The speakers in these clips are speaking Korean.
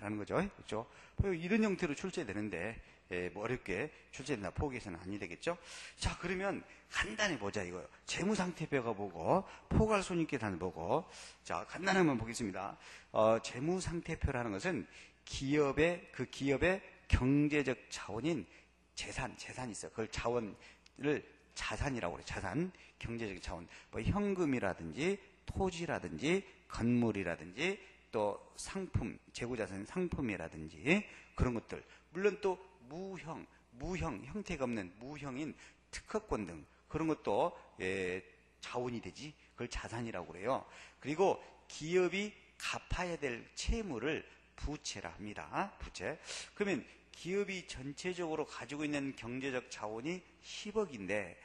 말하는 거죠. 그렇죠? 이런 형태로 출제되는데 뭐 어렵게 출제된다 포기해서는 아니 되겠죠. 자, 그러면 간단히 보자 이거요. 재무상태표가 보고 포괄손익계산 보고, 자 간단하면 보겠습니다. 재무상태표라는 것은 기업의 경제적 자원인 재산이 있어. 그걸 자원을 자산이라고 그래. 자산, 경제적 자원. 뭐 현금이라든지 토지라든지 건물이라든지 또 상품, 재고자산 상품이라든지 그런 것들. 물론 또 무형, 형태가 없는 무형인 특허권 등 그런 것도 자원이 되지. 그걸 자산이라고 그래요. 그리고 기업이 갚아야 될 채무를 부채라 합니다. 부채. 그러면 기업이 전체적으로 가지고 있는 경제적 자원이 10억인데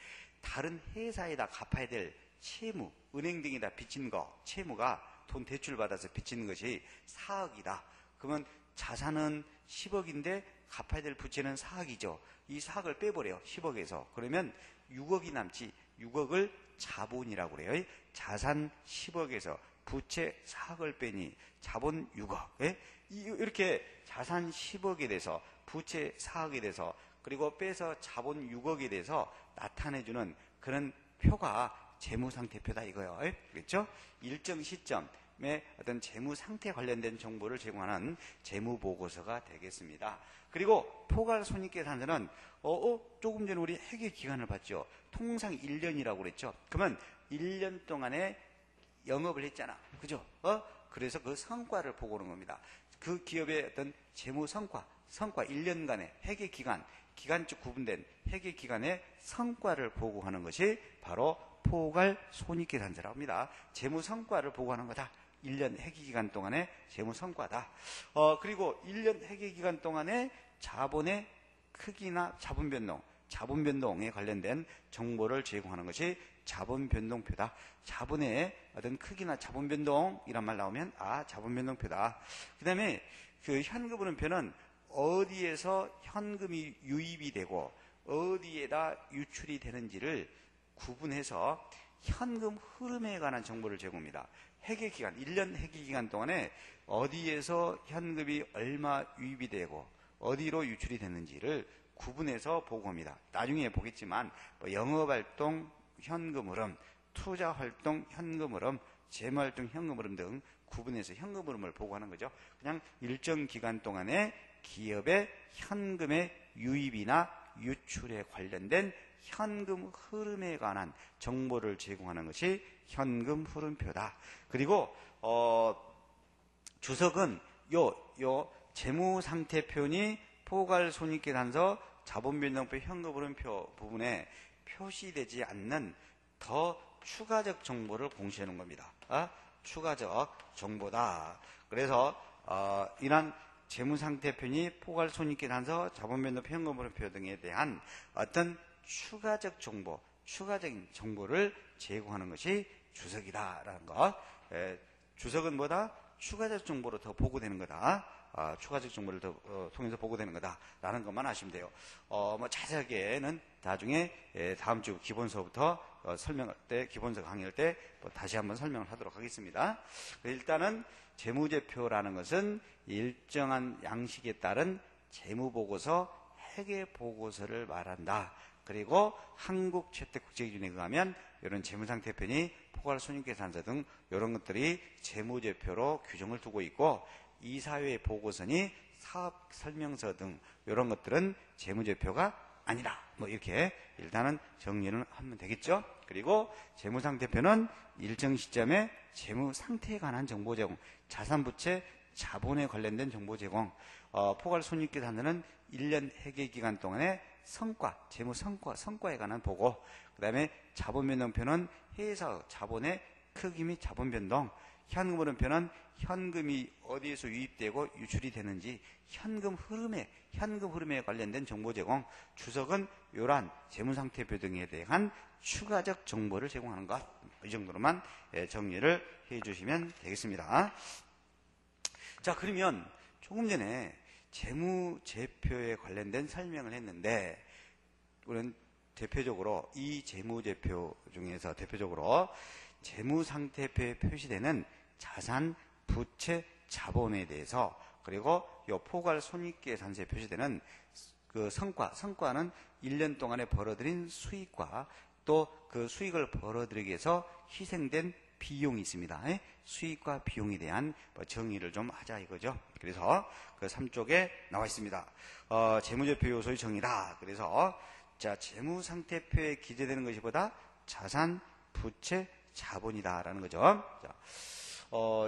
다른 회사에다 갚아야 될 채무, 은행 등에다 빚진 거, 채무가 돈 대출받아서 빚진 것이 4억이다. 그러면 자산은 10억인데 갚아야 될 부채는 4억이죠. 이 4억을 빼버려요. 10억에서. 그러면 6억이 남지. 6억을 자본이라고 그래요. 자산 10억에서 부채 4억을 빼니 자본 6억. 이렇게 자산 10억에 대해서 부채 4억에 대해서 그리고 빼서 자본 6억에 대해서 나타내주는 그런 표가 재무상태표다 이거요. 그렇죠? 일정 시점에 어떤 재무상태 관련된 정보를 제공하는 재무보고서가 되겠습니다. 그리고 포괄손익계산서는 조금 전에 우리 회계기간을 봤죠. 통상 1년이라고 그랬죠. 그러면 1년 동안에 영업을 했잖아. 그죠? 그래서 그 성과를 보고 오는 겁니다. 그 기업의 어떤 재무 성과 1년간의 회계기간, 기간적 구분된 회계기간의 성과를 보고하는 것이 바로 포괄손익계산서라고 합니다. 재무 성과를 보고하는 거다. 1년 회계기간 동안의 재무 성과다. 그리고 1년 회계기간 동안의 자본의 크기나 자본 변동에 관련된 정보를 제공하는 것이 자본 변동표다. 자본의 어떤 크기나 자본 변동이란 말 나오면 자본 변동표다. 그다음에 그 현금흐름표는 어디에서 현금이 유입이 되고 어디에다 유출이 되는지를 구분해서 현금 흐름에 관한 정보를 제공합니다. 회계기간, 1년 회계기간 동안에 어디에서 현금이 얼마 유입이 되고 어디로 유출이 됐는지를 구분해서 보고합니다. 나중에 보겠지만 영업활동 현금흐름, 투자활동 현금흐름, 재무활동 현금흐름 등 구분해서 현금흐름을 보고하는 거죠. 그냥 일정 기간 동안에 기업의 현금의 유입이나 유출에 관련된 현금 흐름에 관한 정보를 제공하는 것이 현금 흐름표다. 그리고 주석은 요 재무상태표니 포괄손익계산서 자본변동표 현금흐름표 부분에 표시되지 않는 더 추가적 정보를 공시해 놓은 겁니다. 추가적 정보다. 그래서 이런 재무상태표니 포괄손익계산서 자본변동표 현금흐름표 등에 대한 어떤 추가적 정보, 추가적인 정보를 제공하는 것이 주석이다라는 것. 주석은 뭐다? 추가적 정보로 더 보고되는 거다. 추가적 정보를 더 통해서 보고되는 거다라는 것만 아시면 돼요. 자세하게는 나중에 다음 주 기본서부터 설명할 때, 기본서 강의할 때 다시 한번 설명을 하도록 하겠습니다. 일단은 재무제표라는 것은 일정한 양식에 따른 재무보고서, 회계보고서를 말한다. 그리고 한국채택국제기준에 의하면 이런 재무상태표니 포괄손익계산서 등 이런 것들이 재무제표로 규정을 두고 있고, 이사회 보고서니 사업설명서 등 이런 것들은 재무제표가 아니다. 이렇게 일단은 정리를 하면 되겠죠. 그리고 재무상태표는 일정 시점에 재무상태에 관한 정보 제공, 자산부채, 자본에 관련된 정보 제공, 포괄손익계산서는 1년 회계기간 동안의 성과, 재무 성과에 관한 보고, 그 다음에 자본변동표는 회사 자본의 크기 및 자본변동, 현금흐름표는 현금이 어디에서 유입되고 유출이 되는지 현금 흐름에 관련된 정보 제공, 주석은 이러한 재무상태표 등에 대한 추가적 정보를 제공하는 것. 이 정도로만 정리를 해주시면 되겠습니다. 자, 그러면 조금 전에 재무제표에 관련된 설명을 했는데, 우리는 대표적으로 이 재무제표 중에서 대표적으로 재무상태표에 표시되는 자산, 부채, 자본에 대해서 그리고 요 포괄 손익계산서에 표시되는 그 성과는 1년 동안에 벌어들인 수익과 또 그 수익을 벌어들이기 위해서 희생된 비용이 있습니다. 수익과 비용에 대한 정의를 좀 하자 이거죠. 그래서 그 3쪽에 나와 있습니다. 재무제표 요소의 정의다. 그래서 자, 재무상태표에 기재되는 것이보다 자산, 부채, 자본이다라는 거죠. 자,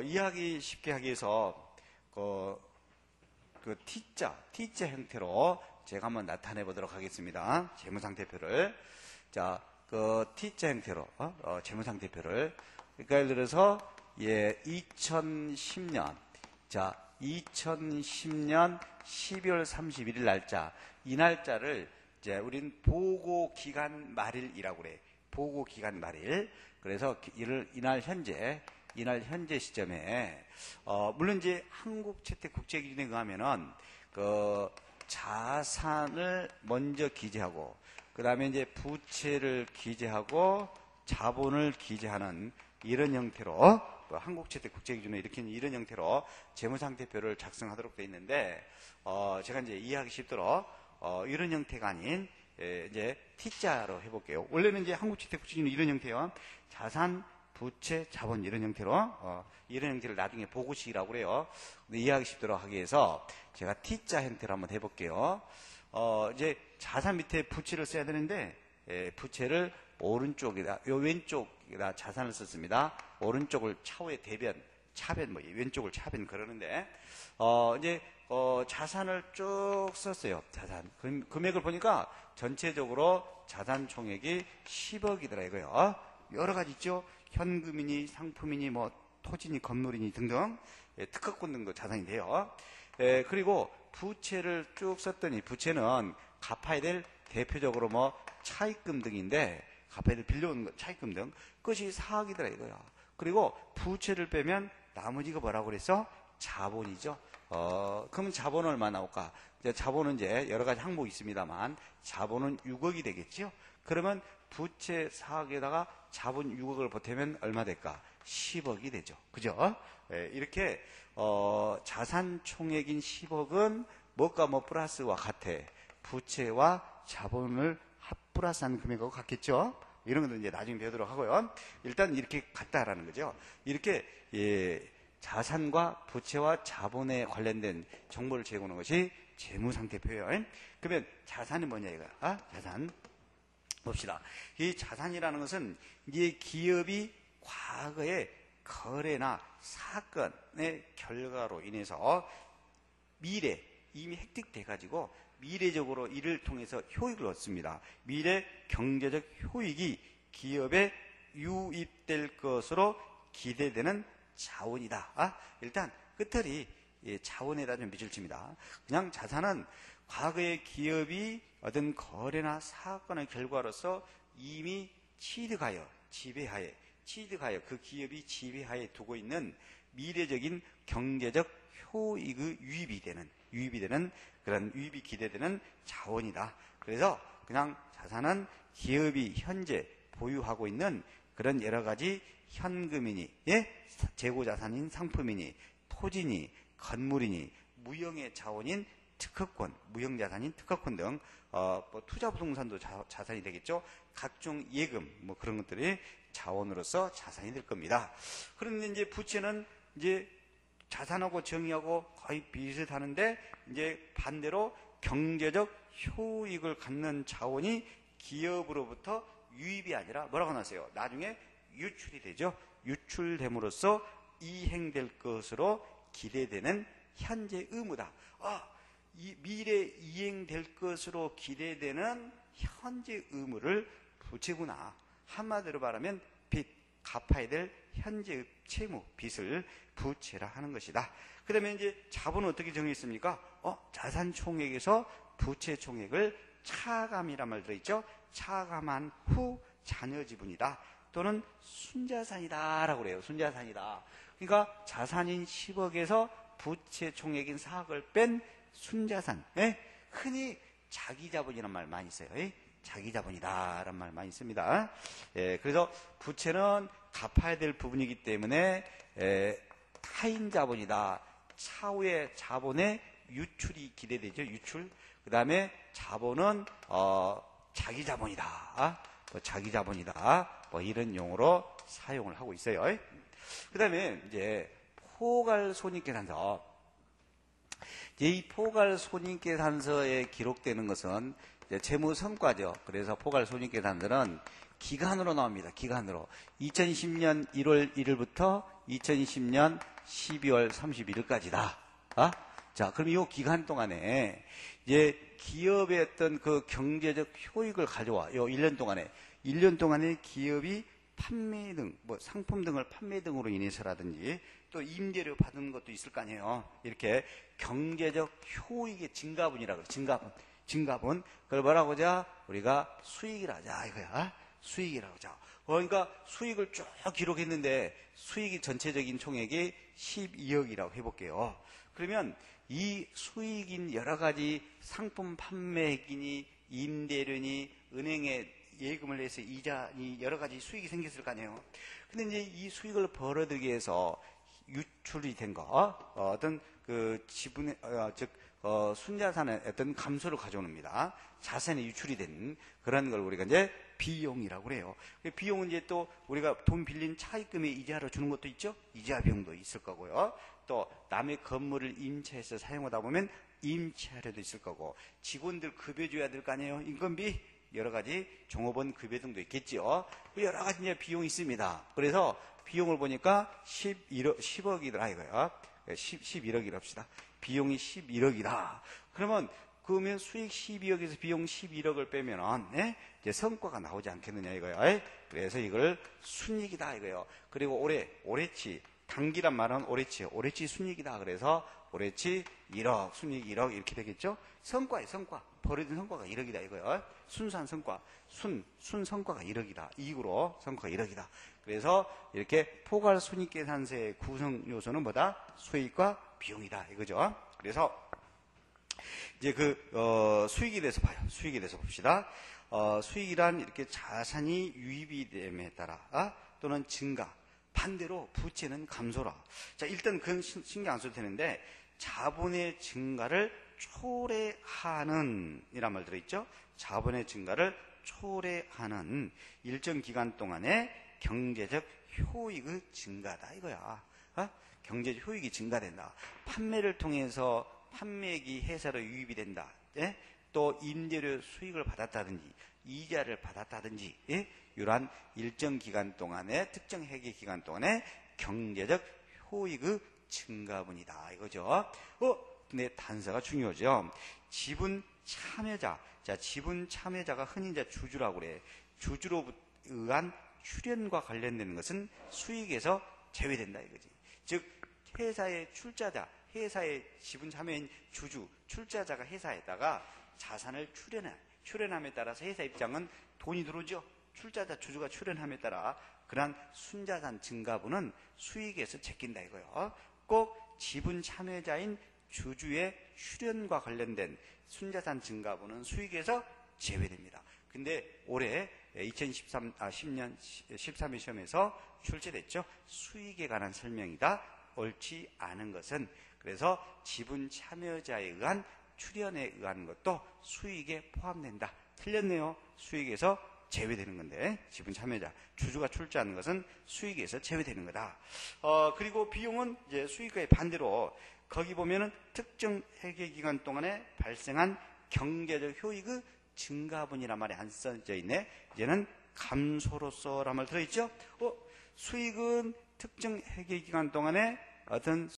이해하기 쉽게 하기 위해서 그 T자 형태로 제가 한번 나타내 보도록 하겠습니다. 재무상태표를. 자, 그 T자 형태로 재무상태표를. 그러니까 예를 들어서 2010년 12월 31일 날짜, 이 날짜를 이제 우린 보고 기간 말일이라고 그래. 보고 기간 말일. 그래서 이날 현재 시점에 물론 이제 한국채택국제기준에 의하면은 그 자산을 먼저 기재하고 그다음에 이제 부채를 기재하고 자본을 기재하는 이런 형태로 한국채택국제기준에 일으킨 이런 형태로 재무상태표를 작성하도록 되어 있는데 제가 이제 이해하기 쉽도록 이런 형태가 아닌 이제 T자로 해볼게요. 원래는 이제 한국채택국제기준은 이런 형태요. 자산, 부채, 자본 이런 형태로 이런 형태를 나중에 보고식이라고 그래요. 근데 이해하기 쉽도록 하기 위해서 제가 T자 형태로 한번 해볼게요. 이제 자산 밑에 부채를 써야 되는데 부채를 오른쪽에다 요 왼쪽에다 자산을 썼습니다. 오른쪽을 차후에 차변 왼쪽을 차변 그러는데 이제 자산을 쭉 썼어요. 자산 금액을 보니까 전체적으로 자산 총액이 10억이더라 이거요. 여러 가지 있죠. 현금이니 상품이니 뭐 토지니 건물이니 등등 특허권 등도 자산이 돼요. 그리고 부채를 쭉 썼더니 부채는 갚아야 될 대표적으로 뭐 차입금 등인데 갚아야 될 빌려온 차입금 등 그것이 4억이더라 이거야. 그리고 부채를 빼면 나머지가 뭐라고 그랬어? 자본이죠. 그러면 자본은 얼마 나올까? 자본은 이제 여러 가지 항목이 있습니다만 자본은 6억이 되겠죠. 그러면 부채 4억에다가 자본 6억을 보태면 얼마 될까? 10억이 되죠. 그죠? 이렇게 자산 총액인 10억은 뭐가 뭐 플러스와 같아. 부채와 자본을 합플러스한 금액하고 같겠죠. 이런 것도 이제 나중에 배우도록 하고요. 일단 이렇게 같다라는 거죠. 이렇게 자산과 부채와 자본에 관련된 정보를 제공하는 것이 재무상태표예요. 그러면 자산이 뭐냐 이거야? 자산 봅시다. 이 자산이라는 것은 이제 기업이 과거에 거래나 사건의 결과로 인해서 미래 이미 획득돼 가지고 미래적으로 이를 통해서 효익을 얻습니다. 미래 경제적 효익이 기업에 유입될 것으로 기대되는 자원이다. 일단 끝털이 자원에다 좀 밑줄 칩니다. 그냥 자산은 과거의 기업이 어떤 거래나 사건의 결과로서 이미 취득하여 그 기업이 지배하에 두고 있는 미래적인 경제적 효익의 유입이 되는 그런 유입이 기대되는 자원이다. 그래서 그냥 자산은 기업이 현재 보유하고 있는 그런 여러 가지 현금이니 재고자산인 상품이니 토지니 건물이니 무형의 자원인 특허권, 무형자산인 특허권 등 뭐 투자부동산도 자산이 되겠죠. 각종 예금 뭐 그런 것들이 자원으로서 자산이 될 겁니다. 그런데 이제 부채는 이제 자산하고 정의하고 거의 비슷하는데 이제 반대로 경제적 효익을 갖는 자원이 기업으로부터 유입이 아니라 뭐라고 나왔어요? 나중에 유출이 되죠. 유출됨으로써 이행될 것으로 기대되는 현재 의무다. 이 미래 이행될 것으로 기대되는 현재 의무를 부채구나. 한마디로 말하면 빚, 갚아야 될 현재의 채무, 빚을 부채라 하는 것이다. 그 다음에 이제 자본은 어떻게 정의했습니까? 자산 총액에서 부채 총액을 차감이란 말 들어있죠? 차감한 후 잔여 지분이다. 또는 순자산이다. 라고 그래요. 순자산이다. 그러니까 자산인 10억에서 부채 총액인 4억을 뺀 순자산. 흔히 자기자본이라는 말 많이 써요. 자기자본이다. 라는 말 많이 씁니다. 그래서 부채는 갚아야 될 부분이기 때문에 타인자본이다. 차후에 자본의 유출이 기대되죠. 유출. 그 다음에 자본은 자기 자본이다. 자기 자본이다. 이런 용어로 사용을 하고 있어요. 그 다음에 이제 포괄손익계산서. 이 포괄손익계산서에 기록되는 것은 이제 재무성과죠. 그래서 포괄손익계산서는 기간으로 나옵니다. 기간으로. 2010년 1월 1일부터 2010년 12월 31일까지다. 자, 그럼 이 기간 동안에 이제 기업의 어떤 그 경제적 효익을 가져와. 요 1년 동안에 기업이 판매 등, 상품 등을 판매 등으로 인해서라든지 또 임대료 받은 것도 있을 거 아니에요. 이렇게 경제적 효익의 증가분이라고 그래요. 증가분. 그걸 뭐라고 하자? 우리가 수익이라 하자. 이거야. 수익이라고 하자. 그러니까 수익을 쭉 기록했는데 수익이 전체적인 총액이 12억이라고 해볼게요. 그러면 이 수익인 여러 가지 상품 판매액이니 임대료니 은행에 예금을 내서 이자니 여러 가지 수익이 생겼을 거 아니에요. 근데 이제 이 수익을 벌어들기 위해서 유출이 된 거, 어떤 그 지분의, 순자산의 어떤 감소를 가져옵니다. 자산에 유출이 된 그런 걸 우리가 이제 비용이라고 그래요. 비용은 이제 또 우리가 돈 빌린 차입금에 이자로 주는 것도 있죠. 이자 비용도 있을 거고요. 또 남의 건물을 임차해서 사용하다 보면 임차료도 있을 거고, 직원들 급여 줘야 될 거 아니에요. 인건비, 여러 가지 종업원 급여 등도 있겠죠. 여러 가지 이제 비용이 있습니다. 그래서 비용을 보니까 10억이더라 이거요. 11억이라 합시다. 비용이 11억이다. 그러면 수익 12억에서 비용 11억을 빼면은, 네? 이제 성과가 나오지 않겠느냐 이거요. 그래서 이걸 순이익이다 이거요. 그리고 올해치, 단기란 말은 올해치 순이익이다. 그래서 올해치 1억, 순이익 1억 이렇게 되겠죠? 성과예요, 성과. 벌어진 성과가 1억이다 이거요. 순수한 성과, 순 성과가 1억이다. 이익으로 성과가 1억이다. 그래서 이렇게 포괄손익계산서의 구성 요소는 뭐다? 수익과 비용이다 이거죠. 그래서 이제 수익에 대해서 봐요. 수익에 대해서 봅시다. 수익이란 이렇게 자산이 유입이 됨에 따라 또는 증가. 반대로 부채는 감소라. 자, 일단 그건 신경 안 써도 되는데 자본의 증가를 초래하는 이란 말 들어있죠. 자본의 증가를 초래하는 일정 기간 동안에 경제적 효익의 증가다 이거야. 경제적 효익이 증가된다. 판매를 통해서 판매액이 회사로 유입이 된다. 예? 또 임대료 수익을 받았다든지 이자를 받았다든지, 예? 이러한 일정 기간 동안에 특정 회계 기간 동안에 경제적 효익의 증가분이다 이거죠. 근데 단서가 중요하죠. 지분 참여자. 자, 지분 참여자가 흔히 이제 주주라고 그래. 주주로 의한 출연과 관련되는 것은 수익에서 제외된다 이거지. 즉 회사의 출자자, 회사의 지분 참여인 주주, 출자자가 회사에다가 자산을 출연함에 따라서 회사 입장은 돈이 들어오죠. 출자자, 주주가 출연함에 따라 그러한 순자산 증가분은 수익에서 제낀다 이거예요. 꼭 지분 참여자인 주주의 출연과 관련된 순자산 증가분은 수익에서 제외됩니다. 근데 올해 2013년 시험에서 출제됐죠. 수익에 관한 설명이다. 옳지 않은 것은 그래서 지분 참여자에 의한 출연에 의한 것도 수익에 포함된다. 틀렸네요. 수익에서 제외되는 건데 지분 참여자, 주주가 출자하는 것은 수익에서 제외되는 거다. 그리고 비용은 이제 수익과의 반대로 거기 보면은 특정 회계기간 동안에 발생한 경제적 효익의 증가분이란 말이 안 써져 있네. 이제는 감소로서란 말 들어있죠. 수익은 특정 회계기간 동안에 어떤